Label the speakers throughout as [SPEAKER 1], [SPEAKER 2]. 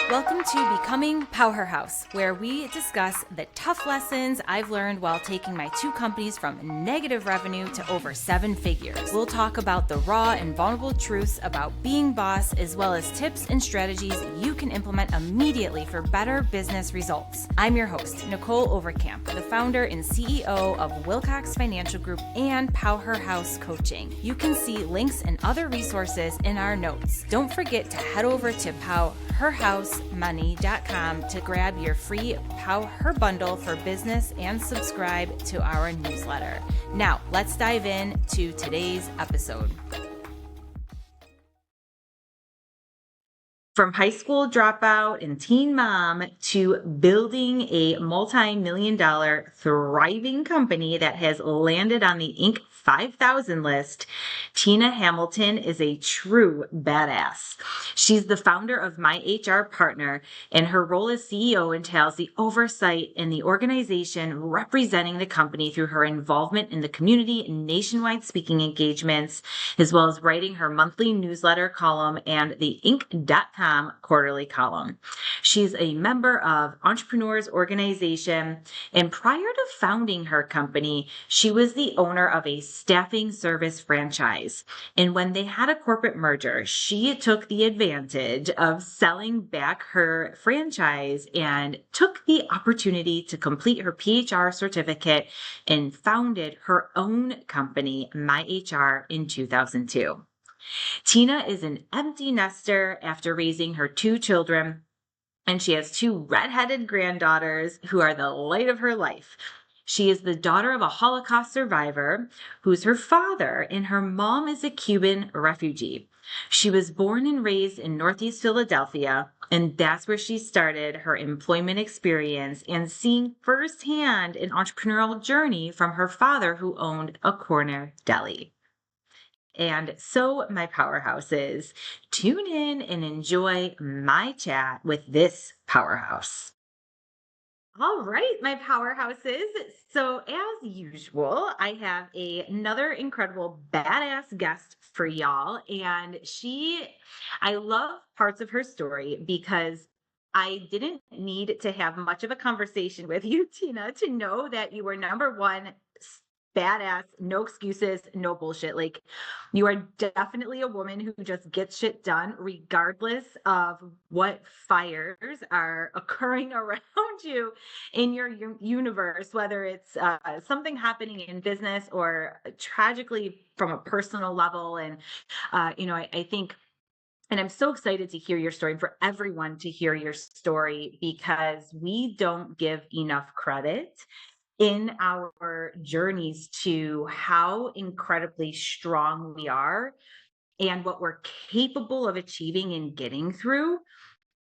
[SPEAKER 1] Welcome to Becoming Powerhouse, where we discuss the tough lessons I've learned while taking my two companies from negative revenue to over 7 figures. We'll talk about the raw and vulnerable truths about being boss, as well as tips and strategies you can implement immediately for better business results. I'm your host, Nicholle Overkamp, the founder and CEO of Wilcox Financial Group and Powerhouse Coaching. You can see links and other resources in our notes. Don't forget to head over to herhousemoney.com to grab your free Her bundle for business and subscribe to our newsletter. Now, let's dive in to today's episode. From high school dropout and teen mom to building a multi-million-dollar thriving company that has landed on the Inc. 5000 list, Tina Hamilton is a true badass. She's the founder of myHR Partner, and her role as CEO entails the oversight in the organization, representing the company through her involvement in the community and nationwide speaking engagements, as well as writing her monthly newsletter column and the Inc.com quarterly column. She's a member of Entrepreneurs Organization, and prior to founding her company, she was the owner of a staffing service franchise. And when they had a corporate merger, she took the advantage of selling back her franchise and took the opportunity to complete her PHR certificate and founded her own company, myHR, in 2002. Tina is an empty nester after raising her 2 children, and she has 2 redheaded granddaughters who are the light of her life. She is the daughter of a Holocaust survivor who's her father, and her mom is a Cuban refugee. She was born and raised in Northeast Philadelphia, and that's where she started her employment experience and seeing firsthand an entrepreneurial journey from her father, who owned a corner deli. And so, my powerhouses, tune in and enjoy my chat with this powerhouse. All right, my powerhouses. So, as usual, I have another incredible badass guest for y'all. And I love parts of her story because I didn't need to have much of a conversation with you, Tina, to know that you were number one, badass, no excuses, no bullshit. Like, you are definitely a woman who just gets shit done regardless of what fires are occurring around you in your universe, whether it's something happening in business or tragically from a personal level. And I think, and I'm so excited to hear your story and for everyone to hear your story, because we don't give enough credit in our journeys to how incredibly strong we are and what we're capable of achieving and getting through,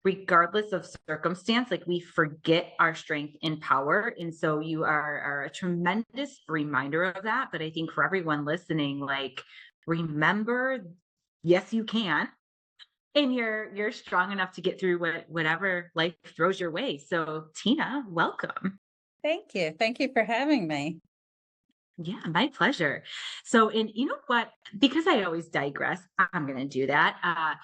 [SPEAKER 1] regardless of circumstance. Like, we forget our strength and power. And so you are a tremendous reminder of that. But I think for everyone listening, like, remember, yes, you can. And you're strong enough to get through whatever life throws your way. So, Tina, welcome.
[SPEAKER 2] Thank you. Thank you for having me.
[SPEAKER 1] Yeah, my pleasure. So, and you know what? Because I always digress, I'm going to do that.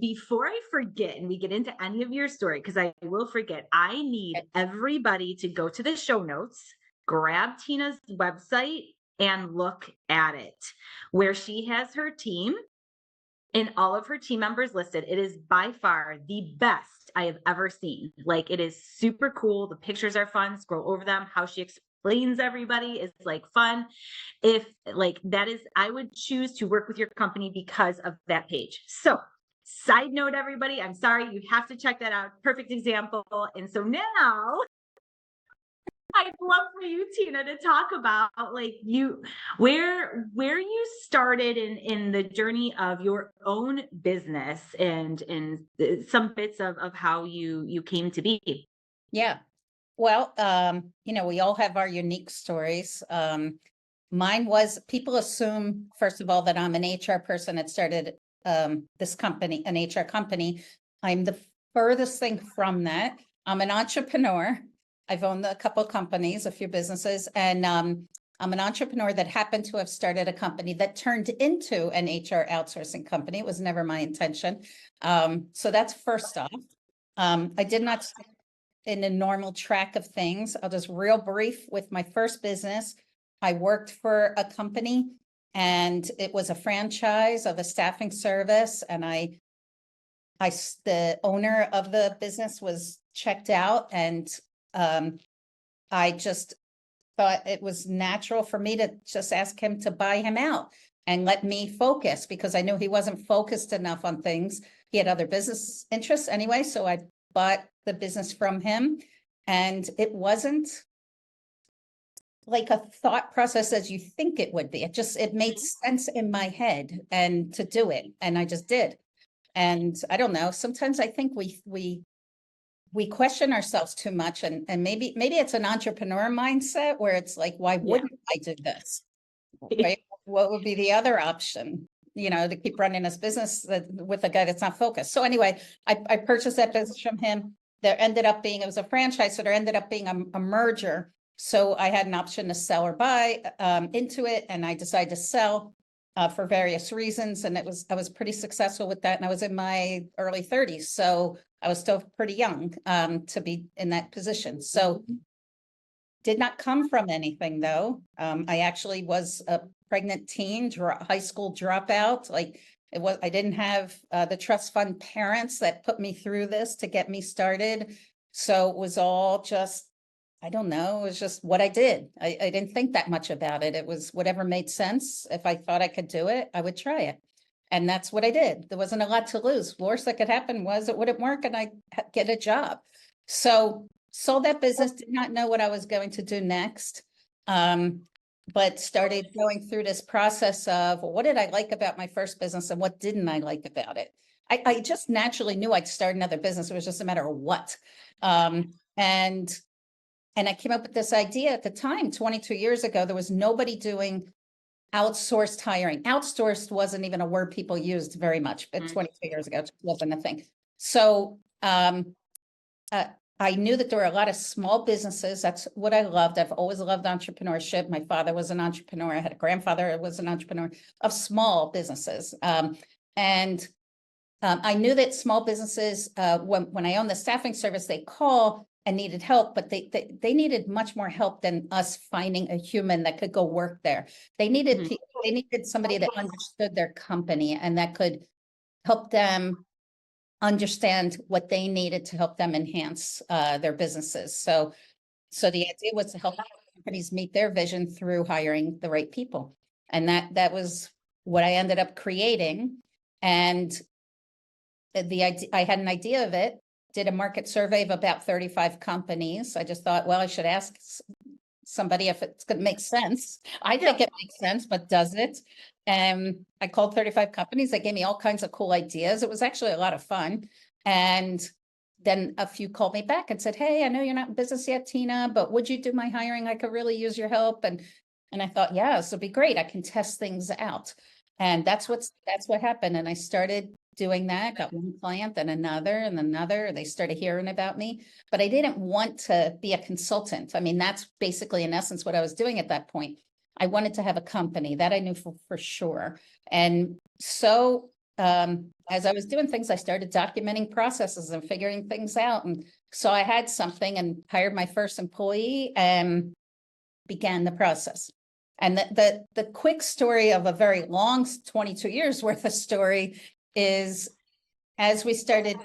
[SPEAKER 1] Before I forget and we get into any of your story, because I will forget, I need everybody to go to the show notes, grab Tina's website, and look at it, where she has her team and all of her team members listed. It is by far the best I have ever seen. Like, it is super cool. The pictures are fun. Scroll over them. How she explains everybody is like fun. If like that is, I would choose to work with your company because of that page. So, side note, everybody, I'm sorry, you have to check that out. Perfect example. And so now I'd love for you, Tina, to talk about like where you started in the journey of your own business and some bits of how you came to be.
[SPEAKER 2] Yeah. Well, we all have our unique stories. Mine was, people assume, first of all, that I'm an HR person that started this company, an HR company. I'm the furthest thing from that. I'm an entrepreneur. I've owned a couple of companies, a few businesses, and I'm an entrepreneur that happened to have started a company that turned into an HR outsourcing company. It was never my intention. So that's first off. I did not stay in the normal track of things. I'll just real brief with my first business. I worked for a company and it was a franchise of a staffing service. And the owner of the business was checked out, and I just thought it was natural for me to just ask him to buy him out and let me focus, because I knew he wasn't focused enough on things. He had other business interests anyway, so I bought the business from him, and it wasn't like a thought process as you think it would be. It made sense in my head and to do it, and I just did. And I don't know, sometimes I think we question ourselves too much, and maybe it's an entrepreneur mindset where it's like, why wouldn't I do this? Right? What would be the other option? To keep running this business with a guy that's not focused. So anyway, I purchased that business from him. It was a franchise, so there ended up being a merger. So I had an option to sell or buy into it, and I decided to sell for various reasons. And I was pretty successful with that. And I was in my early 30s. So I was still pretty young to be in that position. So did not come from anything though. I actually was a pregnant teen, high school dropout. I didn't have the trust fund parents that put me through this to get me started. So it was all just, I don't know, it was just what I did. I didn't think that much about it. It was whatever made sense. If I thought I could do it, I would try it. And that's what I did. There wasn't a lot to lose. Worst that could happen was it wouldn't work and I'd get a job. So sold that business, did not know what I was going to do next. But started going through this process of what did I like about my first business and what didn't I like about it? I just naturally knew I'd start another business. It was just a matter of what. And I came up with this idea at the time, 22 years ago. There was nobody doing outsourced hiring. Outsourced wasn't even a word people used very much, but 22 years ago, it wasn't a thing. So I knew that there were a lot of small businesses. That's what I loved. I've always loved entrepreneurship. My father was an entrepreneur. I had a grandfather who was an entrepreneur of small businesses. And I knew that small businesses, when I owned the staffing service, they call and needed help, but they needed much more help than us finding a human that could go work there. They needed people, they needed somebody that understood their company and that could help them understand what they needed to help them enhance their businesses. So the idea was to help companies meet their vision through hiring the right people. And that was what I ended up creating. And I had an idea of it, did a market survey of about 35 companies. I just thought, well, I should ask somebody if it's going to make sense. I think it makes sense, but does it? And I called 35 companies. They gave me all kinds of cool ideas. It was actually a lot of fun. And then a few called me back and said, hey, I know you're not in business yet, Tina, but would you do my hiring? I could really use your help. And I thought, yeah, this will be great. I can test things out. And that's what happened. And I started doing that, got one client, then another and another. They started hearing about me, but I didn't want to be a consultant. I mean, that's basically in essence what I was doing at that point. I wanted to have a company that I knew for sure. And so as I was doing things, I started documenting processes and figuring things out. And so I had something and hired my first employee and began the process. And the quick story of a very long 22 years worth of story is, as we started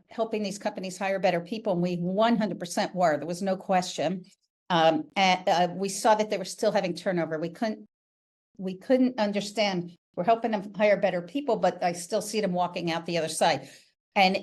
[SPEAKER 2] helping these companies hire better people, and we 100% were, there was no question. And we saw that they were still having turnover. We couldn't understand. We're helping them hire better people, but I still see them walking out the other side. And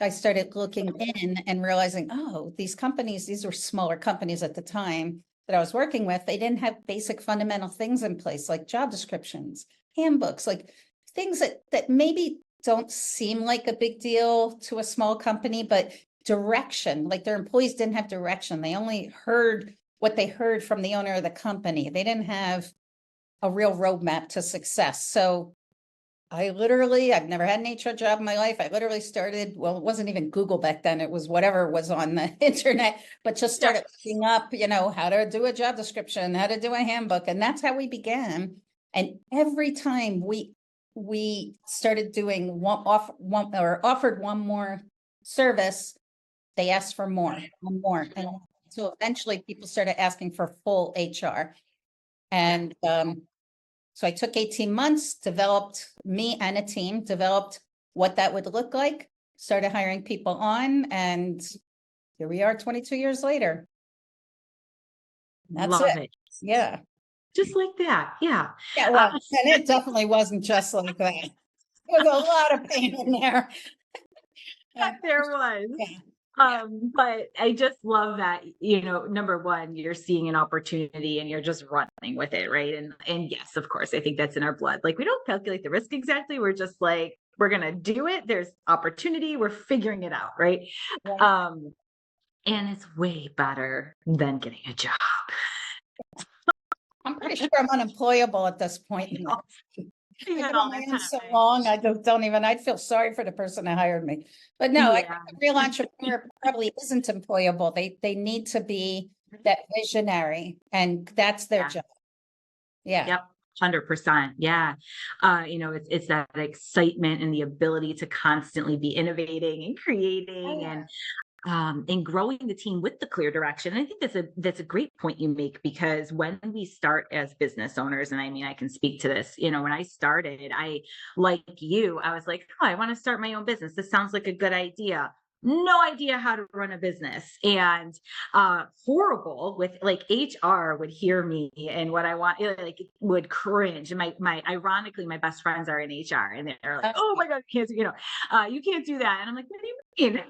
[SPEAKER 2] I started looking in and realizing, oh, these companies, these were smaller companies at the time that I was working with. They didn't have basic fundamental things in place, like job descriptions, handbooks, like things that maybe don't seem like a big deal to a small company, but direction, like their employees didn't have direction. They only heard what they heard from the owner of the company. They didn't have a real roadmap to success. So I've never had an HR job in my life. I literally started, well, it wasn't even Google back then. It was whatever was on the internet, but just started looking up, how to do a job description, how to do a handbook. And that's how we began. And every time we started doing offered one more service, they asked for more and more. And so eventually people started asking for full HR. And so I took 18 months, developed me and a team, developed what that would look like, started hiring people on, and here we are 22 years later. That's
[SPEAKER 1] Love
[SPEAKER 2] it.
[SPEAKER 1] it.
[SPEAKER 2] Yeah.
[SPEAKER 1] Just like that. Yeah.
[SPEAKER 2] Yeah, well, and it definitely wasn't just like that. There was a lot of pain in there.
[SPEAKER 1] There was.
[SPEAKER 2] Yeah.
[SPEAKER 1] But I just love that, number one, you're seeing an opportunity and you're just running with it, right? And yes, of course, I think that's in our blood. Like, we don't calculate the risk exactly. We're just like, we're gonna do it. There's opportunity. We're figuring it out, right?
[SPEAKER 2] Yeah.
[SPEAKER 1] And it's way better than getting a job.
[SPEAKER 2] I'm pretty sure I'm unemployable at this point. I've been
[SPEAKER 1] all the
[SPEAKER 2] around so
[SPEAKER 1] time.
[SPEAKER 2] long, I just don't even, I'd feel sorry for the person that hired me. But no, I think
[SPEAKER 1] Yeah.
[SPEAKER 2] a real entrepreneur probably isn't employable. They need to be that visionary, and that's their
[SPEAKER 1] Yeah.
[SPEAKER 2] job. Yeah.
[SPEAKER 1] Yep. 100%. Yeah. It's that excitement and the ability to constantly be innovating and creating and growing the team with the clear direction. And I think that's a great point you make, because when we start as business owners, and I mean, I can speak to this, when I started, like you, I was like, oh, I want to start my own business. This sounds like a good idea. No idea how to run a business, and horrible with, like, HR would hear me and what I want, like, would cringe. And my ironically, my best friends are in HR, and they're like, oh my God, you can't do that. And I'm like, what do you mean?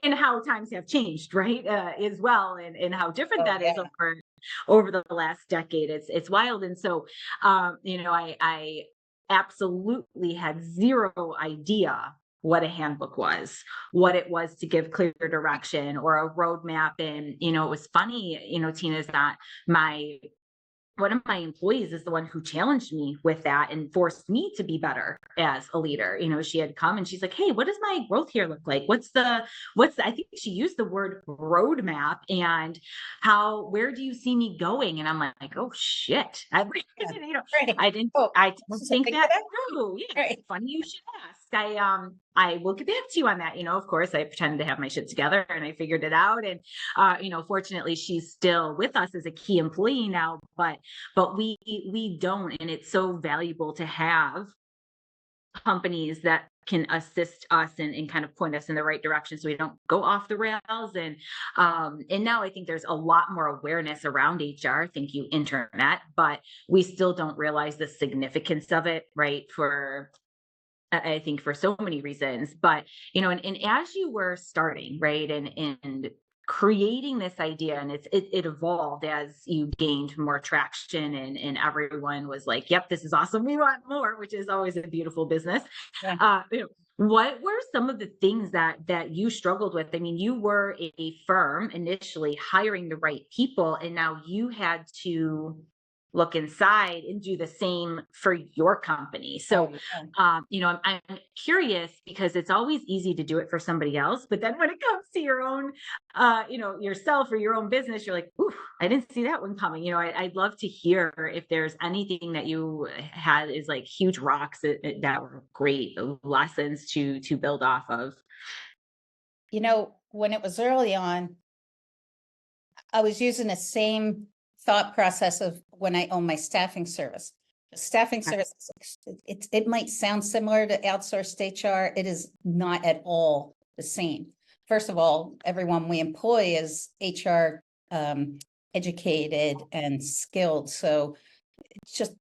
[SPEAKER 1] And how times have changed, right? As well, and how different that is over the last decade. It's wild. And so, I absolutely had zero idea what a handbook was, what it was to give clear direction or a roadmap. And, it was funny, Tina, is that one of my employees is the one who challenged me with that and forced me to be better as a leader. She had come and she's like, hey, what does my growth here look like? I think she used the word roadmap, and where do you see me going? And I'm like, oh shit. I didn't think that through. Yeah. Right. Funny you should ask. I will get back to you on that. Of course, I pretended to have my shit together and I figured it out. And, fortunately, she's still with us as a key employee now, but we don't. And it's so valuable to have companies that can assist us and kind of point us in the right direction so we don't go off the rails. And now I think there's a lot more awareness around HR. Thank you, internet, but we still don't realize the significance of it, right? I think for so many reasons, but, and as you were starting, right, and creating this idea, and it evolved as you gained more traction, and everyone was like, yep, this is awesome. We want more, which is always a beautiful business. Yeah. What were some of the things that you struggled with? I mean, you were a firm initially hiring the right people, and now you had to look inside and do the same for your company. So, I'm curious, because it's always easy to do it for somebody else, but then when it comes to your own, yourself or your own business, you're like, ooh, I didn't see that one coming. I'd love to hear if there's anything that you had is like huge rocks that were great lessons to build off of.
[SPEAKER 2] When it was early on, I was using the same thought process of when I own my staffing service. Staffing service, it might sound similar to outsourced HR. It is not at all the same. First of all, everyone we employ is HR educated and skilled. So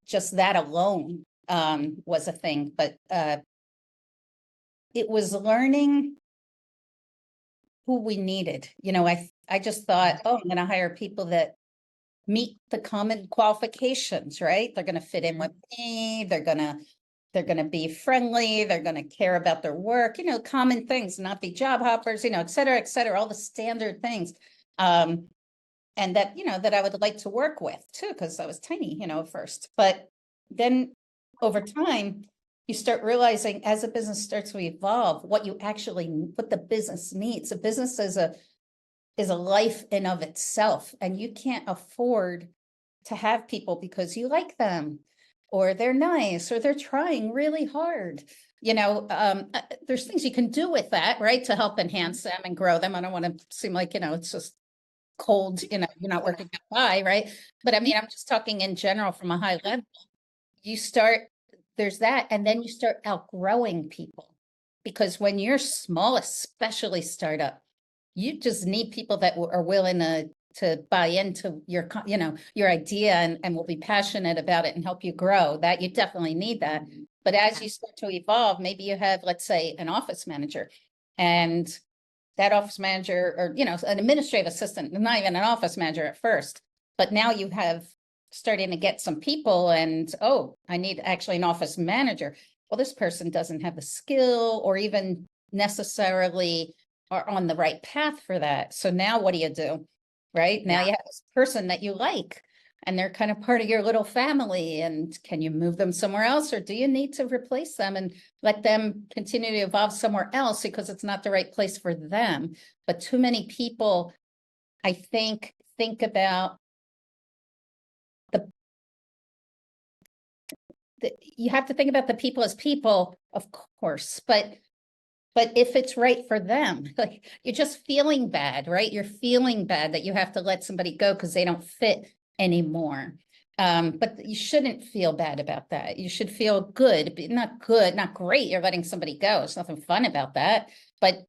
[SPEAKER 2] just that alone was a thing. But it was learning who we needed. I just thought, oh, I'm going to hire people that meet the common qualifications, right? They're going to fit in with me. They're going to be friendly. They're going to care about their work, common things, not be job hoppers, et cetera, all the standard things. And that, that I would like to work with too, because I was tiny, at first. But then over time, you start realizing as a business starts to evolve, what the business needs. A business is a life in of itself, and you can't afford to have people because you like them or they're nice or they're trying really hard. there's things you can do with that, right? To help enhance them and grow them. I don't want to seem like, it's just cold, you're not working by, right? But I mean, I'm just talking in general from a high level. There's that, and then you start outgrowing people. Because when you're small, especially startup, you just need people that are willing to buy into your idea and will be passionate about it and help you grow. That you definitely need that. But as you start to evolve, maybe you have, let's say, an office manager, and that office manager, or an administrative assistant, not even an office manager at first, but now you have starting to get some people, and I need actually an office manager. Well, this person doesn't have the skill or even necessarily are on the right path for that. So now what do? Right? Now you have this person that you like, and they're kind of part of your little family. And can you move them somewhere else, or do you need to replace them and let them continue to evolve somewhere else because it's not the right place for them? But too many people, I think about you have to think about the people as people, of course, but if it's right for them, like you're just feeling bad, right? You're feeling bad that you have to let somebody go because they don't fit anymore. But you shouldn't feel bad about that. You should feel good, not great. You're letting somebody go. There's nothing fun about that. But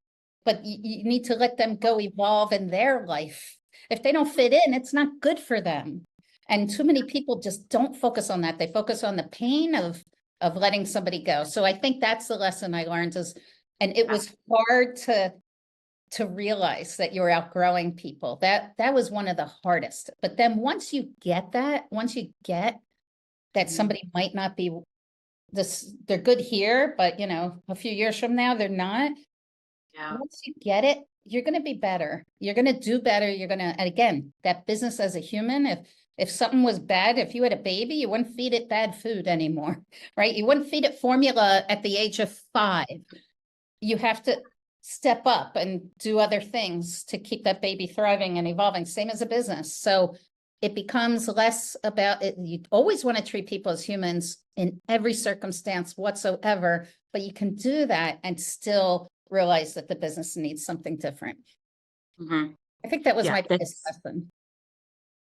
[SPEAKER 2] you need to let them go, evolve in their life. If they don't fit in, it's not good for them. And too many people just don't focus on that. They focus on the pain of letting somebody go. So I think that's the lesson I learned and it was hard to realize that you're outgrowing people. That was one of the hardest. But then once you get that somebody might not be they're good here, but a few years from now, they're not.
[SPEAKER 1] Yeah.
[SPEAKER 2] Once you get it, you're going to be better. You're going to do better. And again, that business as a human, if something was bad, if you had a baby, you wouldn't feed it bad food anymore, right? You wouldn't feed it formula at the age of 5. You have to step up and do other things to keep that baby thriving and evolving, same as a business. So it becomes less about it. You always want to treat people as humans in every circumstance whatsoever, but you can do that and still realize that the business needs something different.
[SPEAKER 1] Mm-hmm.
[SPEAKER 2] I think that was my biggest lesson.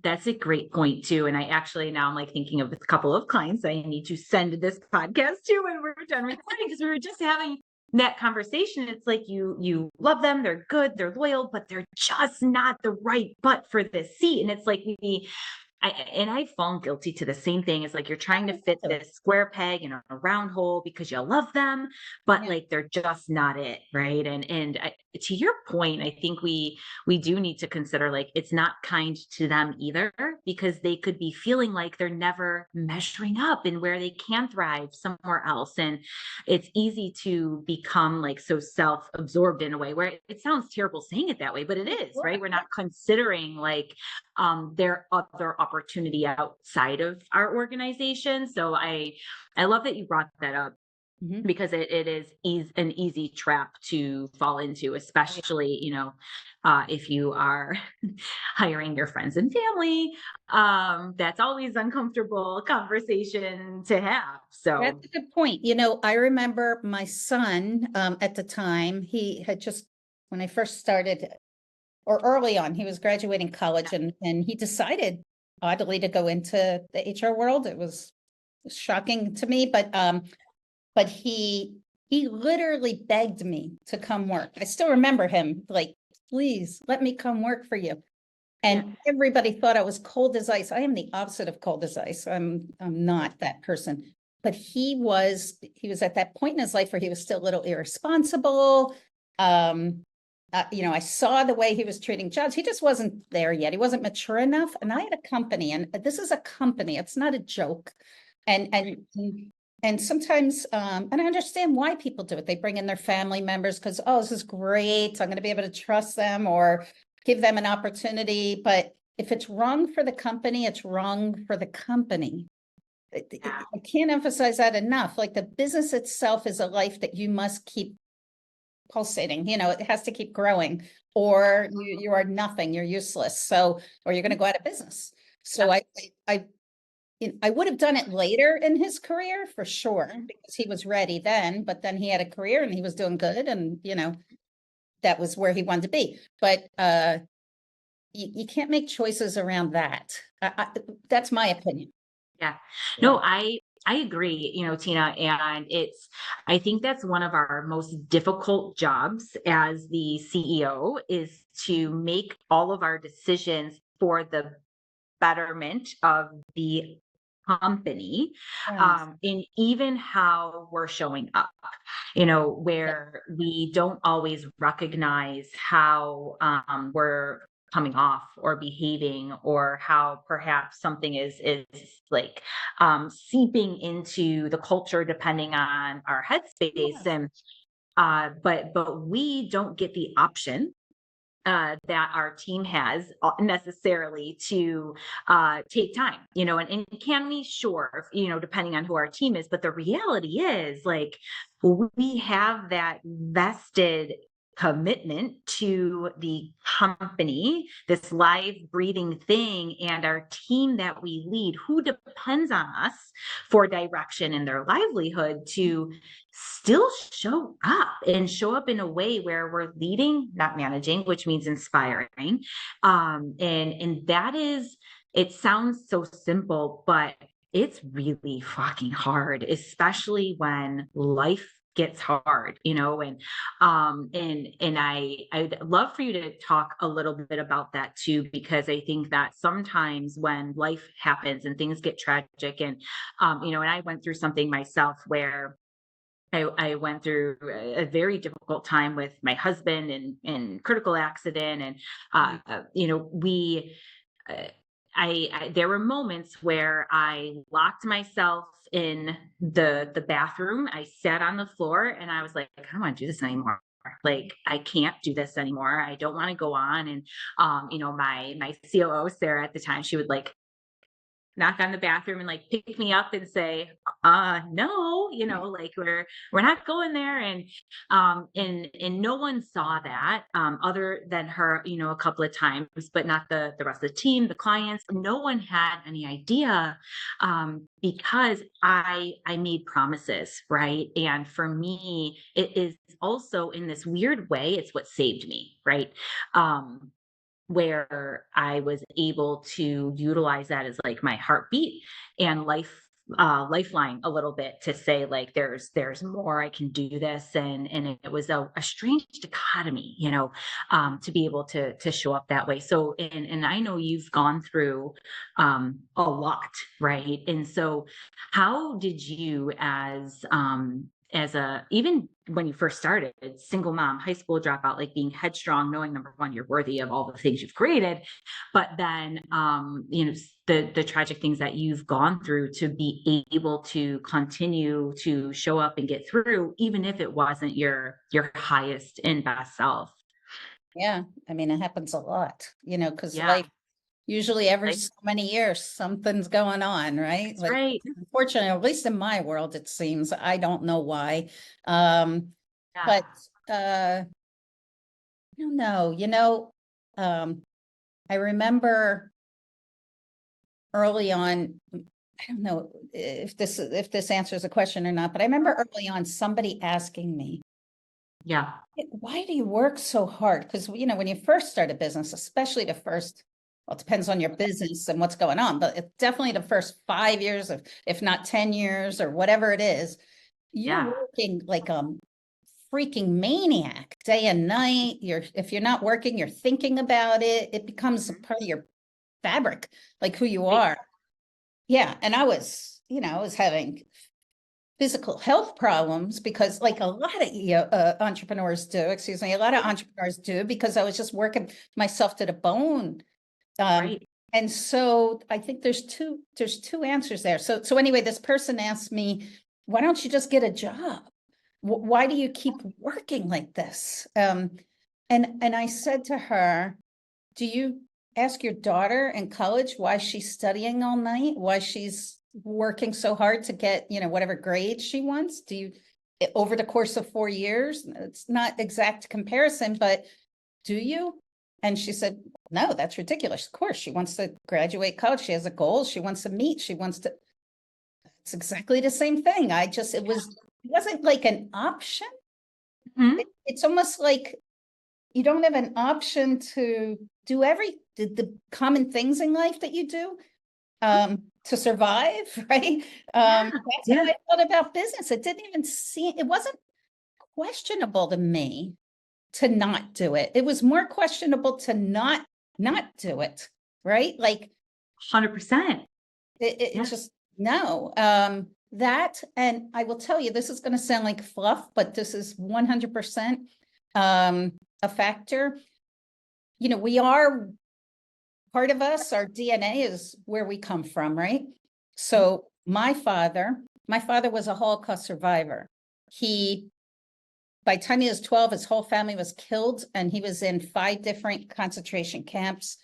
[SPEAKER 1] That's a great point too. And I actually now I'm like thinking of a couple of clients I need to send this podcast to when we're done recording, because we were just having that conversation. It's like you love them, they're good, they're loyal, but they're just not the right butt for this seat. And it's like I've fallen guilty to the same thing. It's like you're trying to fit this square peg in a round hole because you love them, but like they're just not it, right? And to your point, I think we do need to consider like it's not kind to them either, because they could be feeling like they're never measuring up and where they can thrive somewhere else. And it's easy to become like so self-absorbed in a way where it sounds terrible saying it that way, but it is, right? We're not considering like their other opportunity outside of our organization. So I love that you brought that up, because it is an easy trap to fall into, especially, if you are hiring your friends and family. That's always uncomfortable conversation to have. So
[SPEAKER 2] that's a good point. I remember my son at the time, he had just, when I first started, or early on, he was graduating college, and he decided oddly to go into the HR world. It was shocking to me, but he literally begged me to come work. I still remember him like, please let me come work for you. And everybody thought I was cold as ice. I am the opposite of cold as ice. I'm not that person. But he was at that point in his life where he was still a little irresponsible. I saw the way he was treating jobs. He just wasn't there yet. He wasn't mature enough. And I had a company, and this is a company. It's not a joke. And sometimes, and I understand why people do it. They bring in their family members because, this is great. I'm going to be able to trust them or give them an opportunity. But if it's wrong for the company, it's wrong for the company. I can't emphasize that enough. Like the business itself is a life that you must keep pulsating. It has to keep growing, or you are nothing. You're useless. So, or you're going to go out of business. So I I would have done it later in his career for sure, because he was ready then, but then he had a career and he was doing good, and that was where he wanted to be. But you can't make choices around that. That's my opinion.
[SPEAKER 1] Yeah. No, I agree, Tina, and I think that's one of our most difficult jobs as the CEO is to make all of our decisions for the betterment of the company,
[SPEAKER 2] Yes.
[SPEAKER 1] in even how we're showing up, where we don't always recognize how we're coming off or behaving, or how perhaps something is like seeping into the culture depending on our headspace.
[SPEAKER 2] Yes.
[SPEAKER 1] And but we don't get the option that our team has necessarily to take time, and can we? Sure, depending on who our team is. But the reality is, like, we have that vested commitment to the company, this live breathing thing, and our team that we lead, who depends on us for direction in their livelihood, to still show up in a way where we're leading, not managing, which means inspiring. And that is, it sounds so simple, but it's really fucking hard, especially when life gets hard, and I'd love for you to talk a little bit about that too, because I think that sometimes when life happens and things get tragic, and and I went through something myself where I went through a very difficult time with my husband, and critical accident. And, we, uh, there were moments where I locked myself in the bathroom. I sat on the floor and I was like, I don't want to do this anymore. Like, I can't do this anymore. I don't want to go on. And, my COO, Sarah, at the time, she would like knock on the bathroom and like pick me up and say, no, like, we're not going there. And no one saw that, other than her, a couple of times, but not the rest of the team, the clients. No one had any idea, because I made promises, right? And for me, it is also, in this weird way, it's what saved me, right? Where I was able to utilize that as like my heartbeat and lifeline a little bit, to say, like, there's more, I can do this. And it was a strange dichotomy, to be able to show up that way. So, and I know you've gone through a lot, right? And so how did you, as a, even when you first started, single mom, high school dropout, like, being headstrong, knowing, number one, you're worthy of all the things you've created, but then, the tragic things that you've gone through, to be able to continue to show up and get through, even if it wasn't your highest and best self.
[SPEAKER 2] Yeah. I mean, it happens a lot, because
[SPEAKER 1] Yeah,
[SPEAKER 2] life, usually every
[SPEAKER 1] like,
[SPEAKER 2] so many years, something's going on, right?
[SPEAKER 1] that's
[SPEAKER 2] Like,
[SPEAKER 1] right.
[SPEAKER 2] unfortunately, at least in my world, it seems, I don't know why. Um,
[SPEAKER 1] Yeah,
[SPEAKER 2] but, I don't know, um, I remember early on, I don't know if this answers the question or not, but I remember early on somebody asking me,
[SPEAKER 1] yeah,
[SPEAKER 2] why do you work so hard? Because, when you first start a business, especially the first, well, it depends on your business and what's going on, but it's definitely the first 5 years, of, if not 10 years or whatever it is, you're
[SPEAKER 1] yeah.
[SPEAKER 2] working like a freaking maniac day and night. If you're not working, you're thinking about it. It becomes a
[SPEAKER 1] Mhm.
[SPEAKER 2] part of your fabric, like who you
[SPEAKER 1] Right.
[SPEAKER 2] are. Yeah. And I was having physical health problems because, like, a lot of entrepreneurs do, excuse me, a lot of entrepreneurs do, because I was just working myself to the bone. Um,
[SPEAKER 1] Right.
[SPEAKER 2] and so I think there's two answers there. So anyway, this person asked me, why don't you just get a job? Why do you keep working like this? And I said to her, do you ask your daughter in college why she's studying all night, why she's working so hard to get, whatever grade she wants? Do you, over the course of 4 years? It's not exact comparison, but do you? And she said, no, that's ridiculous. Of course, she wants to graduate college. She has a goal. She wants to meet. She wants to. It's exactly the same thing. It wasn't like an option.
[SPEAKER 1] Mhm.
[SPEAKER 2] It's almost like you don't have an option to do the common things in life that you do to survive, right?
[SPEAKER 1] Yeah.
[SPEAKER 2] That's how
[SPEAKER 1] Yeah.
[SPEAKER 2] I felt about business. It wasn't questionable to me to not do it. It was more questionable to not do it, right? Like
[SPEAKER 1] 100%.
[SPEAKER 2] it's
[SPEAKER 1] Yeah.
[SPEAKER 2] just no. That, and I will tell you, this is going to sound like fluff, but this is 100% a factor. You know, we are part of us, our DNA is where we come from, right? So my father was a Holocaust survivor. By the time he was 12, his whole family was killed, and he was in 5 different concentration camps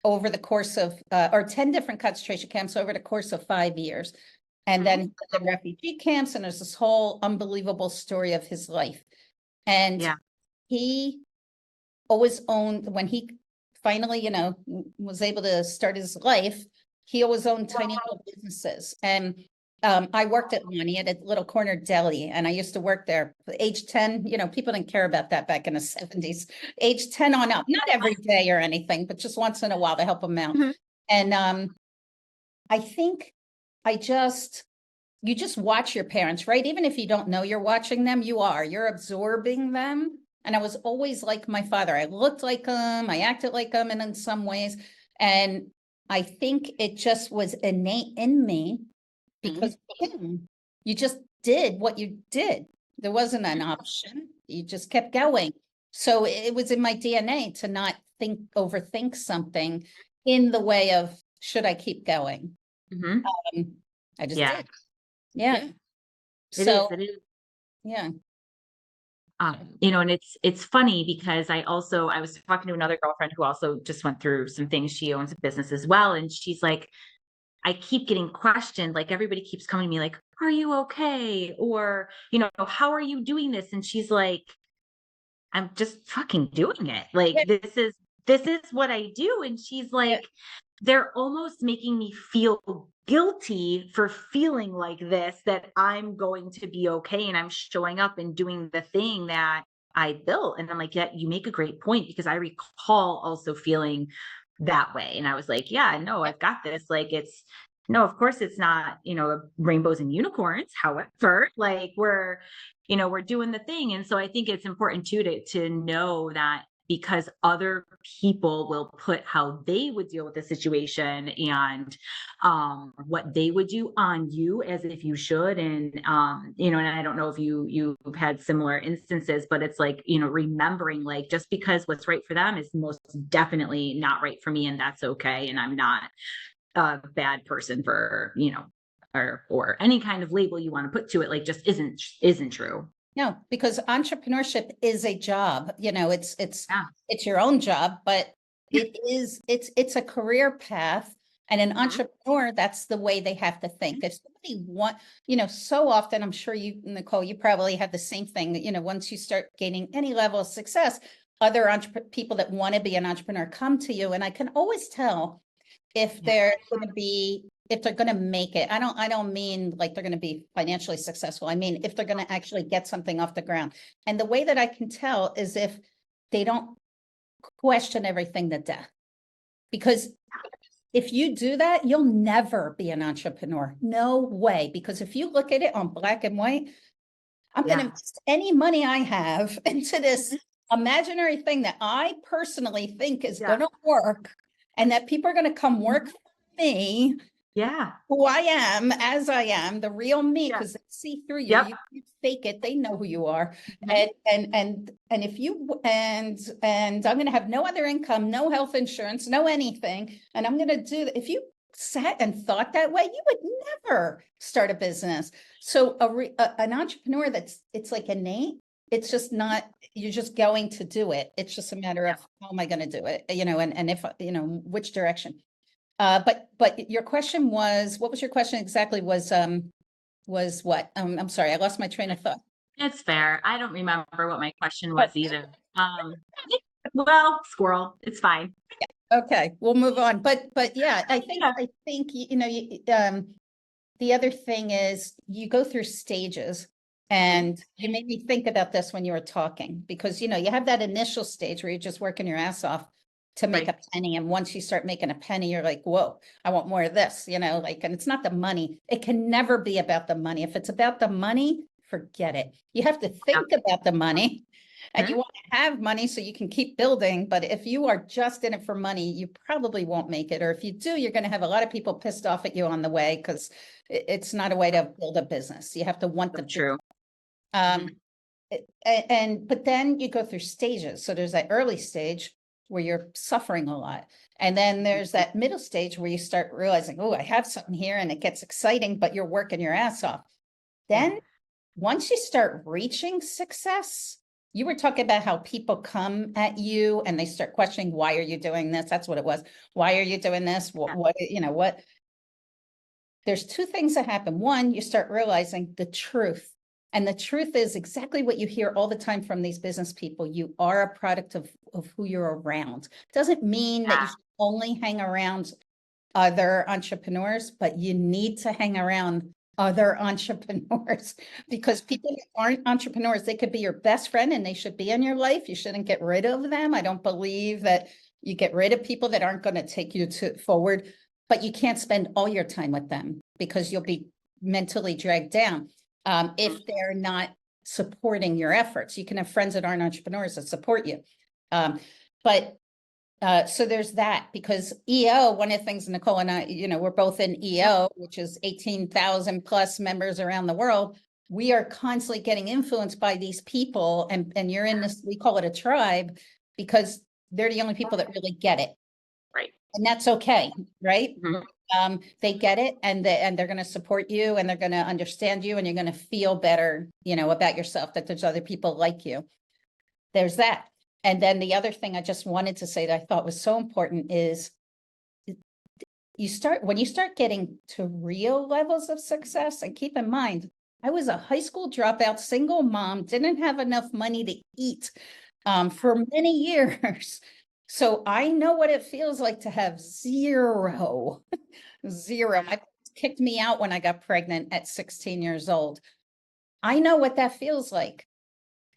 [SPEAKER 2] over the course of, or 10 different concentration camps over the course of 5 years. And then the refugee camps, and there's this whole unbelievable story of his life. And
[SPEAKER 1] Yeah.
[SPEAKER 2] he always owned, when he finally, you know, was able to start his life, he always owned tiny little businesses. And I worked at one, he had a little corner deli, and I used to work there. Age 10, you know, people didn't care about that back in the 70s. Age 10 on up, not every day or anything, but just once in a while to help them out.
[SPEAKER 1] Mhm.
[SPEAKER 2] And I think you just watch your parents, right? Even if you don't know you're watching them, you're absorbing them. And I was always like my father. I looked like him, I acted like him, and in some ways. And I think it just was innate in me because of him. You just did what you did. There wasn't an option. You just kept going. So it was in my DNA to not overthink something in the way of, should I keep going?
[SPEAKER 1] Mhm.
[SPEAKER 2] I just
[SPEAKER 1] Yeah.
[SPEAKER 2] did. Yeah.
[SPEAKER 1] It is.
[SPEAKER 2] So,
[SPEAKER 1] It is.
[SPEAKER 2] yeah.
[SPEAKER 1] And it's funny because I was talking to another girlfriend who also just went through some things. She owns a business as well. And she's like, I keep getting questioned. Like everybody keeps coming to me like, are you okay? Or, how are you doing this? And she's like, I'm just fucking doing it. Like
[SPEAKER 2] Yeah.
[SPEAKER 1] this is what I do. And she's
[SPEAKER 2] Yeah.
[SPEAKER 1] like, they're almost making me feel guilty for feeling like this, that I'm going to be okay and I'm showing up and doing the thing that I built. And I'm like, yeah, you make a great point, because I recall also feeling that way. And I was like, yeah, no, I've got this. Like no, of course it's not, rainbows and unicorns. However, like we're doing the thing. And so I think it's important too to know that, because other people will put how they would deal with the situation and what they would do on you, as if you should. And and I don't know if you've had similar instances, but it's like, remembering, like, just because what's right for them is most definitely not right for me, and that's okay. And I'm not a bad person for, or any kind of label you want to put to it, like, just isn't true.
[SPEAKER 2] No, because entrepreneurship is a job,
[SPEAKER 1] Yeah.
[SPEAKER 2] it's your own job, but
[SPEAKER 1] Yeah.
[SPEAKER 2] it's a career path. And an
[SPEAKER 1] Mhm.
[SPEAKER 2] entrepreneur, that's the way they have to think. If somebody so often, I'm sure you, Nicholle, you probably have the same thing, once you start gaining any level of success, other people that want to be an entrepreneur come to you. And I can always tell if
[SPEAKER 1] Yeah.
[SPEAKER 2] if they're going to make it. I don't mean like they're going to be financially successful. I mean, if they're going to actually get something off the ground. And the way that I can tell is if they don't question everything to death. Because if you do that, you'll never be an entrepreneur. No way. Because if you look at it on black and white, I'm going to
[SPEAKER 1] Yeah.
[SPEAKER 2] invest any money I have into this imaginary thing that I personally think is
[SPEAKER 1] Yeah.
[SPEAKER 2] going to work, and that people are going to come work for me,
[SPEAKER 1] Yeah.
[SPEAKER 2] who I am, as I am, the real me,
[SPEAKER 1] Yeah.
[SPEAKER 2] because they see through you.
[SPEAKER 1] Yep.
[SPEAKER 2] You can't fake it. They know who you are.
[SPEAKER 1] Mhm.
[SPEAKER 2] And if you and I'm going to have no other income, no health insurance, no anything, and I'm going to do that. If you sat and thought that way, you would never start a business. So an entrepreneur, it's like innate. It's just not, you're just going to do it. It's just a matter of how am I going to do it, and if, which direction. But your question was, what was your question exactly? Was what? I'm sorry, I lost my train of thought.
[SPEAKER 1] It's fair. I don't remember what my question
[SPEAKER 2] Oh,
[SPEAKER 1] was either. Well, squirrel, it's fine.
[SPEAKER 2] Okay, we'll move on. But yeah,
[SPEAKER 1] Yeah.
[SPEAKER 2] I think, the other thing is you go through stages, and you made me think about this when you were talking, because, you have that initial stage where you're just working your ass off to make a
[SPEAKER 1] Right.
[SPEAKER 2] penny. And once you start making a penny, you're like, whoa, I want more of this, and it's not the money. It can never be about the money. If it's about the money, forget it. You have to
[SPEAKER 1] Yeah.
[SPEAKER 2] think about the money, and you
[SPEAKER 1] Mhm.
[SPEAKER 2] want to have money so you can keep building. But if you are just in it for money, you probably won't make it. Or if you do, you're going to have a lot of people pissed off at you on the way, because it's not a way to build a business. You have to want
[SPEAKER 1] So
[SPEAKER 2] the business.
[SPEAKER 1] true.
[SPEAKER 2] Um,
[SPEAKER 1] Mhm.
[SPEAKER 2] but then you go through stages. So there's that early stage where you're suffering a lot. And then there's that middle stage where you start realizing, oh, I have something here, and it gets exciting, but you're working your ass off.
[SPEAKER 1] Yeah.
[SPEAKER 2] Then once you start reaching success, you were talking about how people come at you and they start questioning, why are you doing this? That's what it was. Why are you doing this?
[SPEAKER 1] Yeah.
[SPEAKER 2] What? There's two things that happen. One, you start realizing the truth. And the truth is exactly what you hear all the time from these business people. You are a product of who you're around. Doesn't mean that you should only hang around other entrepreneurs, but you need to hang around other entrepreneurs, because people who aren't entrepreneurs, they could be your best friend and they should be in your life. You shouldn't get rid of them. I don't believe that you get rid of people that aren't going to take you to forward, but you can't spend all your time with them, because you'll be mentally dragged down if they're not supporting your efforts. You can have friends that aren't entrepreneurs that support you. But so there's that, because EO, one of the things Nicholle and I, we're both in EO, which is 18,000 plus members around the world. We are constantly getting influenced by these people, and you're in this, we call it a tribe, because they're the only people that really get it.
[SPEAKER 1] Right.
[SPEAKER 2] And that's okay, right?
[SPEAKER 1] Mhm.
[SPEAKER 2] They get it, and they're going to support you, and they're going to understand you, and you're going to feel better, about yourself, that there's other people like you. There's that. And then the other thing I just wanted to say that I thought was so important is when you start getting to real levels of success, and keep in mind, I was a high school dropout, single mom, didn't have enough money to eat for many years. So I know what it feels like to have zero. My parents kicked me out when I got pregnant at 16 years old. I know what that feels like.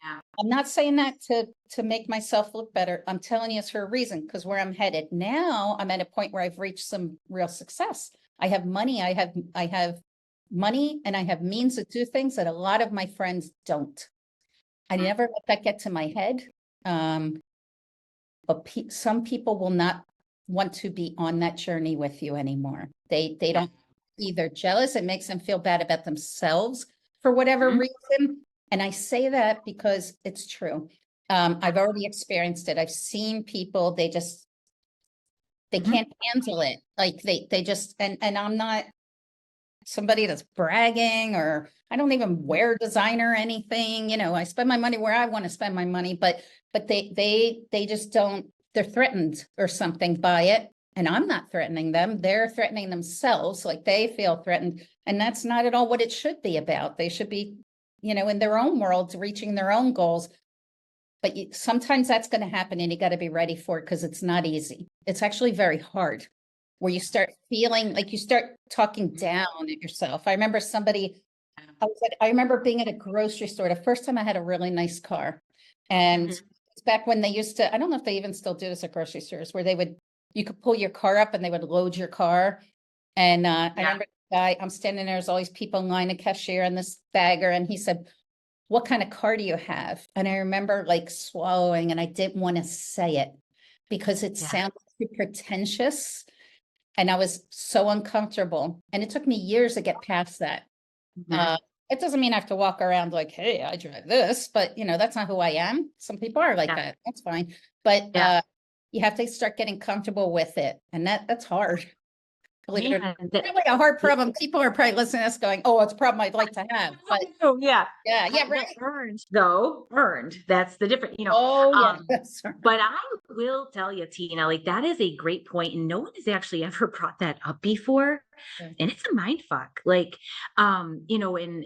[SPEAKER 1] Yeah.
[SPEAKER 2] I'm not saying that to make myself look better. I'm telling you it's for a reason, because where I'm headed now, I'm at a point where I've reached some real success. I have money, I have money, and I have means to do things that a lot of my friends don't. I never let that get to my head. But some people will not want to be on that journey with you anymore. They
[SPEAKER 1] Yeah.
[SPEAKER 2] don't, either jealous, it makes them feel bad about themselves for whatever
[SPEAKER 1] Mhm.
[SPEAKER 2] reason. And I say that because it's true. I've already experienced it. I've seen people, they
[SPEAKER 1] Mhm.
[SPEAKER 2] can't handle it. Like they just, and I'm not somebody that's bragging, or I don't even wear designer or anything. I spend my money where I want to spend my money, but they just don't, they're threatened or something by it. And I'm not threatening them. They're threatening themselves, like they feel threatened. And that's not at all what it should be about. They should be, in their own worlds, reaching their own goals. But sometimes that's going to happen, and you got to be ready for it, because it's not easy. It's actually very hard, where you start feeling like you start talking down at yourself. I remember I remember being at a grocery store, the first time I had a really nice car. And
[SPEAKER 1] Mhm.
[SPEAKER 2] it's back when they used to, I don't know if they even still do this at grocery stores, where you could pull your car up and they would load your car. And I
[SPEAKER 1] Yeah.
[SPEAKER 2] remember the guy, I'm standing there, there's all these people in line, a cashier and this bagger, and he said, what kind of car do you have? And I remember like swallowing, and I didn't want to say it because it
[SPEAKER 1] Yeah.
[SPEAKER 2] sounded too pretentious, and I was so uncomfortable. And it took me years to get past that.
[SPEAKER 1] Mhm.
[SPEAKER 2] Uh, it doesn't mean I have to walk around like, hey, I drive this, but that's not who I am. Some people are like
[SPEAKER 1] Yeah.
[SPEAKER 2] that. That's fine. But
[SPEAKER 1] Yeah.
[SPEAKER 2] you have to start getting comfortable with it. And that's hard. Believe it or not.
[SPEAKER 1] Man, that,
[SPEAKER 2] Probably a hard problem. People are probably listening to us going, oh, it's a problem I'd like to have. But
[SPEAKER 1] oh yeah.
[SPEAKER 2] yeah,
[SPEAKER 1] But
[SPEAKER 2] right.
[SPEAKER 1] earned though, earned. That's the difference,
[SPEAKER 2] Oh, yeah.
[SPEAKER 1] Um,
[SPEAKER 2] That's right.
[SPEAKER 1] but I will tell you, Tina, like that is a great point, and no one has actually ever brought that up before, and it's a mind fuck. Like, and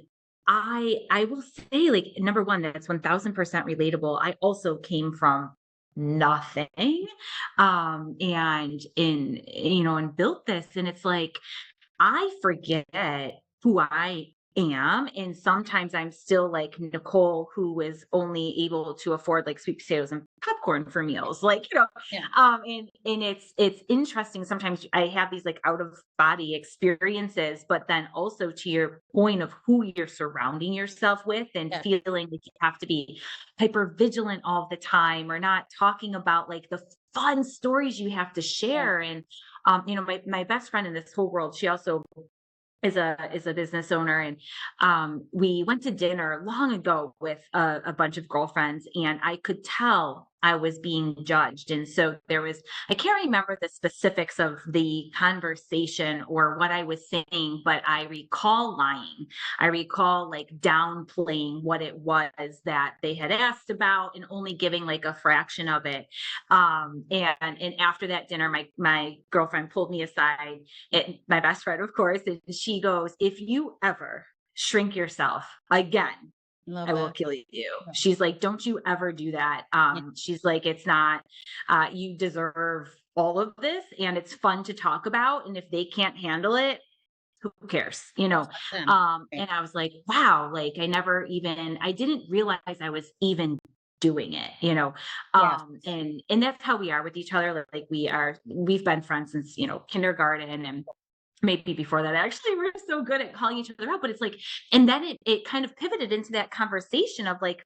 [SPEAKER 1] I will say, like, number one, that's 1000% relatable. I also came from nothing. And built this. And it's like, I forget who I am. And sometimes I'm still like Nicholle, who was only able to afford like sweet potatoes and popcorn for meals.
[SPEAKER 2] Yeah.
[SPEAKER 1] And it's interesting. Sometimes I have these like out of body experiences, but then also to your point of who you're surrounding yourself with and
[SPEAKER 2] Yeah.
[SPEAKER 1] feeling like you have to be hyper vigilant all the time, or not talking about like the fun stories you have to
[SPEAKER 2] Yeah.
[SPEAKER 1] share. And my best friend in this whole world, she also is a business owner. And we went to dinner long ago with a bunch of girlfriends, and I could tell I was being judged. And so I can't remember the specifics of the conversation or what I was saying, but I recall lying. I recall like downplaying what it was that they had asked about and only giving like a fraction of it. And after that dinner, my girlfriend pulled me aside, my best friend, of course, and she goes, "If you ever shrink yourself again,
[SPEAKER 2] Love
[SPEAKER 1] I will
[SPEAKER 2] that.
[SPEAKER 1] kill you."
[SPEAKER 2] Yeah.
[SPEAKER 1] She's like, "Don't you ever do that."
[SPEAKER 2] Yeah.
[SPEAKER 1] She's like, "It's not, you deserve all of this, and it's fun to talk about. And if they can't handle it, who cares?"
[SPEAKER 2] That's them. Right.
[SPEAKER 1] And I was like, wow, like I didn't realize I was even doing it,
[SPEAKER 2] Yes.
[SPEAKER 1] and that's how we are with each other. Like we've been friends since, kindergarten, and maybe before that. Actually, we're so good at calling each other out. But it's like, and then it kind of pivoted into that conversation of like,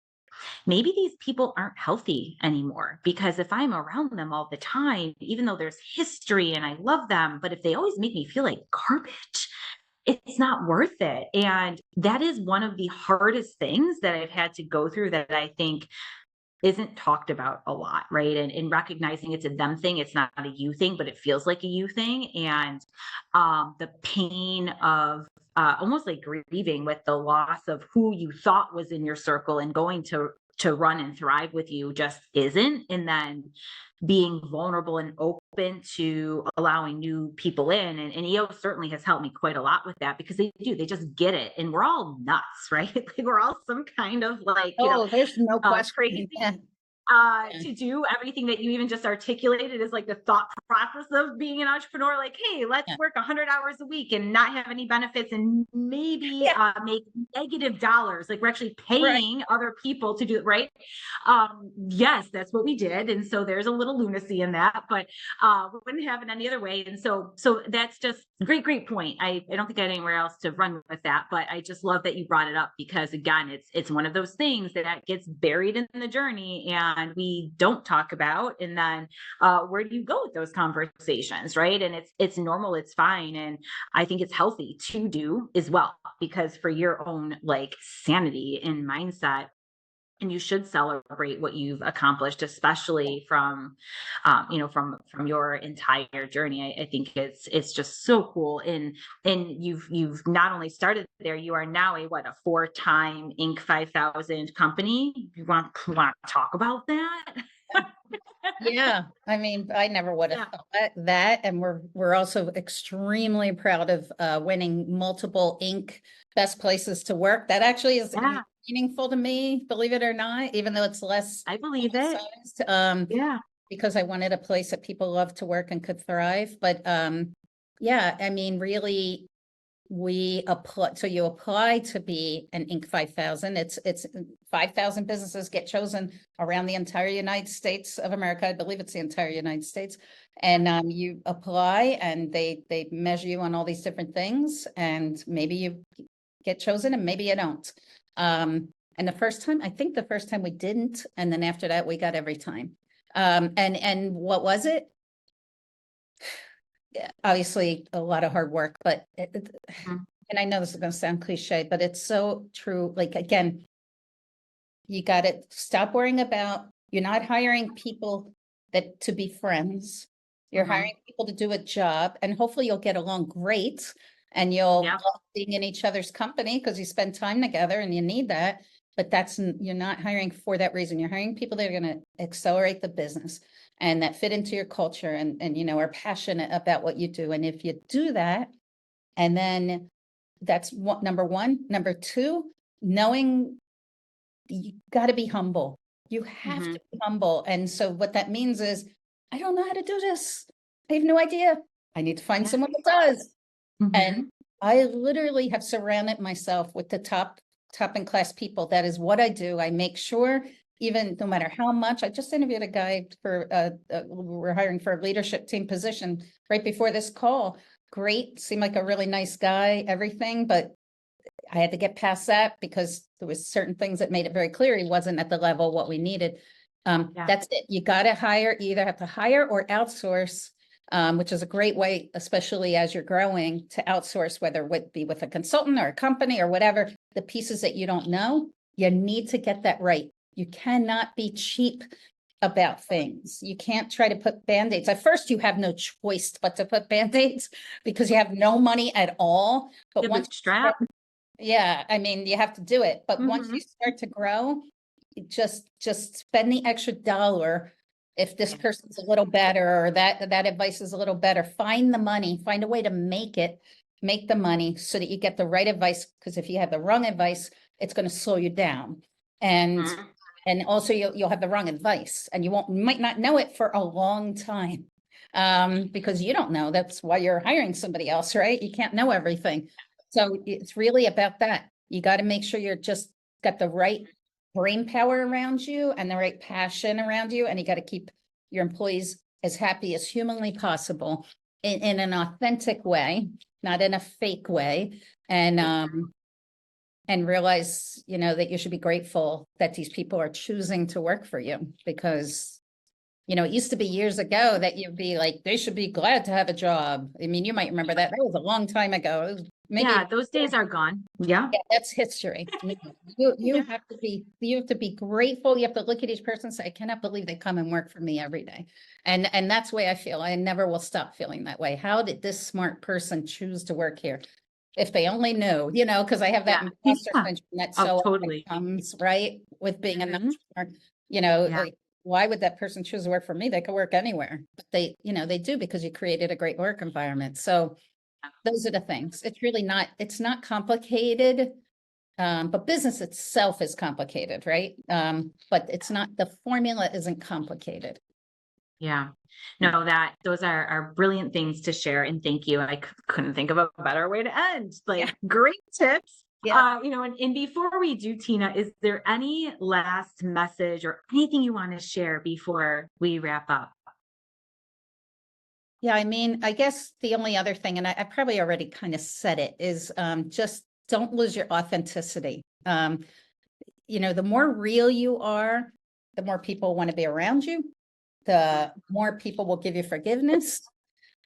[SPEAKER 1] maybe these people aren't healthy anymore, because if I'm around them all the time, even though there's history and I love them, but if they always make me feel like garbage, it's not worth it. And that is one of the hardest things that I've had to go through, that I think isn't talked about a lot, right? And recognizing it's a them thing, it's not a you thing, but it feels like a you thing. And the pain of almost like grieving with the loss of who you thought was in your circle and going to run and thrive with you just isn't. And then being vulnerable and open to allowing new people in. And EO certainly has helped me quite a lot with that, because they just get it. And we're all nuts, right? Like we're all some kind of like,
[SPEAKER 2] Oh, there's no
[SPEAKER 1] crazy
[SPEAKER 2] question. Yeah. Yeah.
[SPEAKER 1] to do everything that you even just articulated is like the thought process of being an entrepreneur. Like, hey, let's
[SPEAKER 2] Yeah.
[SPEAKER 1] work 100 hours a week and not have any benefits, and maybe
[SPEAKER 2] Yeah.
[SPEAKER 1] make negative dollars. Like we're actually
[SPEAKER 2] Right.
[SPEAKER 1] paying other people to do it, right? Yes, that's what we did. And so there's a little lunacy in that, but we wouldn't have it any other way. And so that's just great point. I don't think I had anywhere else to run with that, but I just love that you brought it up, because again, it's one of those things that gets buried in the journey and we don't talk about. And then where do you go with those conversations, right? And it's normal, it's fine. And I think it's healthy to do as well, because for your own like sanity and mindset, and you should celebrate what you've accomplished, especially from your entire journey. I think it's just so cool. And you've not only started there, you are now a 4-time Inc. 5,000 company. You want to talk about that?
[SPEAKER 2] Yeah. I mean, I never would have
[SPEAKER 1] Yeah.
[SPEAKER 2] thought that. And we're also extremely proud of winning multiple Inc. Best Places to Work. That actually is
[SPEAKER 1] Yeah,
[SPEAKER 2] meaningful to me, believe it or not, even though it's less
[SPEAKER 1] I believe it.
[SPEAKER 2] publicized,
[SPEAKER 1] Yeah.
[SPEAKER 2] because I wanted a place that people love to work and could thrive. But yeah, I mean, really, we apply. So you apply to be an Inc. 5,000. It's 5,000 businesses get chosen around the entire United States of America. I believe it's the entire United States. And you apply, and they measure you on all these different things, and maybe you get chosen and maybe you don't. And I think the first time we didn't, and then after that we got every time. And what was it? Yeah, obviously a lot of hard work, but
[SPEAKER 1] Mhm.
[SPEAKER 2] and I know this is going to sound cliche, but it's so true. Like, again, you got to stop worrying about, you're not hiring people to be friends. You're
[SPEAKER 1] Mhm.
[SPEAKER 2] hiring people to do a job, and hopefully you'll get along great, and you'll
[SPEAKER 1] Yep.
[SPEAKER 2] love being in each other's company because you spend time together and you need that. But you're not hiring for that reason. You're hiring people that are going to accelerate the business and that fit into your culture, and are passionate about what you do. And if you do that, and then that's number one. Number two, knowing you got to be humble. You have
[SPEAKER 1] Mhm.
[SPEAKER 2] to be humble. And so what that means is, I don't know how to do this. I have no idea. I need to find
[SPEAKER 1] Yeah.
[SPEAKER 2] someone that does. And
[SPEAKER 1] Mhm.
[SPEAKER 2] I literally have surrounded myself with the top in class people. That is what I do. I make sure, even no matter how much, I just interviewed a guy for, we're hiring for a leadership team position right before this call. Great, seemed like a really nice guy, everything, but I had to get past that because there was certain things that made it very clear he wasn't at the level what we needed.
[SPEAKER 1] Yeah.
[SPEAKER 2] That's it. You got to hire, you either have to hire or outsource, which is a great way, especially as you're growing, to outsource, whether it be with a consultant or a company or whatever, the pieces that you don't know, you need to get that right. You cannot be cheap about things. You can't try to put band-aids. At first, you have no choice but to put band-aids because you have no money at all. But
[SPEAKER 1] Yeah,
[SPEAKER 2] once you start,
[SPEAKER 1] bootstrap.
[SPEAKER 2] yeah, I mean, you have to do it. But once you
[SPEAKER 1] Mhm.
[SPEAKER 2] start to grow, you just spend the extra dollar. If this
[SPEAKER 1] Yeah.
[SPEAKER 2] person's a little better or that advice is a little better, find the money, find a way to make the money so that you get the right advice. Because if you have the wrong advice, it's going to slow you down. And
[SPEAKER 1] Mhm.
[SPEAKER 2] also you'll have the wrong advice and you might not know it for a long time. Because you don't know. That's why you're hiring somebody else, right? You can't know everything. So it's really about that. You got to make sure you're just got the right brain power around you and the right passion around you. And you got to keep your employees as happy as humanly possible in an authentic way, not in a fake way. And realize, that you should be grateful that these people are choosing to work for you because, it used to be years ago that you'd be like, they should be glad to have a job. I mean, you might remember that. That was a long time ago. It was
[SPEAKER 1] Yeah,
[SPEAKER 2] maybe
[SPEAKER 1] those days are gone. Yeah.
[SPEAKER 2] yeah, that's history. No,
[SPEAKER 1] Yeah.
[SPEAKER 2] you have to be grateful. You have to look at each person and say, I cannot believe they come and work for me every day. And that's the way I feel. I never will stop feeling that way. How did this smart person choose to work here? If they only knew, because I have that
[SPEAKER 1] Yeah.
[SPEAKER 2] imposter
[SPEAKER 1] Yeah.
[SPEAKER 2] syndrome that
[SPEAKER 1] Oh,
[SPEAKER 2] so often
[SPEAKER 1] totally.
[SPEAKER 2] comes, right, with being an
[SPEAKER 1] Mhm.
[SPEAKER 2] entrepreneur,
[SPEAKER 1] Yeah.
[SPEAKER 2] like, why would that person choose to work for me? They could work anywhere, but they do because you created a great work environment. So those are the things. It's not complicated. But business itself is complicated, right? But it's not, the formula isn't complicated.
[SPEAKER 1] Yeah. No, those are brilliant things to share. And thank you. I couldn't think of a better way to end.
[SPEAKER 2] Yeah.
[SPEAKER 1] Like, great tips.
[SPEAKER 2] Yeah.
[SPEAKER 1] And before we do, Tina, is there any last message or anything you want to share before we wrap up?
[SPEAKER 2] Yeah. I mean, I guess the only other thing, and I probably already kind of said it, is just don't lose your authenticity. The more real you are, the more people want to be around you, the more people will give you forgiveness.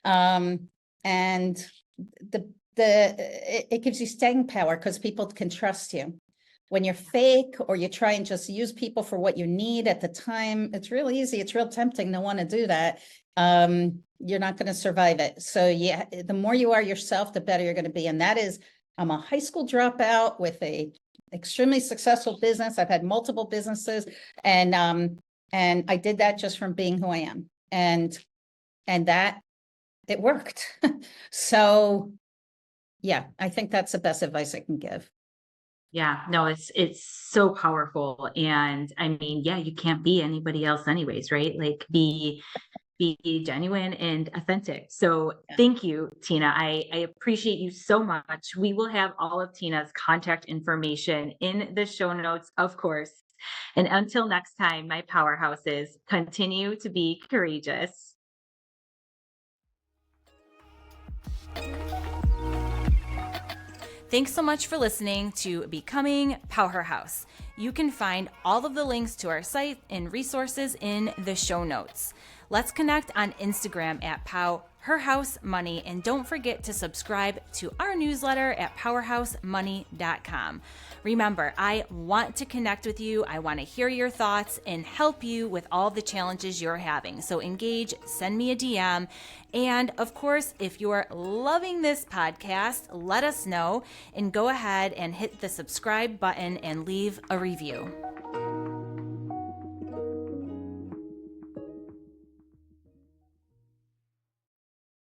[SPEAKER 2] Um, and it gives you staying power because people can trust you. When you're fake or you try and just use people for what you need at the time, it's real easy. It's real tempting to want to do that. You're not going to survive it. So yeah, the more you are yourself, the better you're going to be. And that is, I'm a high school dropout with a extremely successful business. I've had multiple businesses, and I did that just from being who I am. And that it worked. So yeah, I think that's the best advice I can give.
[SPEAKER 1] Yeah, no, it's so powerful. And I mean, yeah, you can't be anybody else anyways, right? Like be genuine and authentic. So
[SPEAKER 2] Yeah.
[SPEAKER 1] thank you, Tina. I appreciate you so much. We will have all of Tina's contact information in the show notes, of course. And until next time, my powerhouses, continue to be courageous. Thanks so much for listening to Becoming Powerhouse. You can find all of the links to our site and resources in the show notes. Let's connect on Instagram at Her House Money, and don't forget to subscribe to our newsletter at powerhousemoney.com. Remember, I want to connect with you. I want to hear your thoughts and help you with all the challenges you're having. So engage, send me a DM. And of course, if you're loving this podcast, let us know and go ahead and hit the subscribe button and leave a review.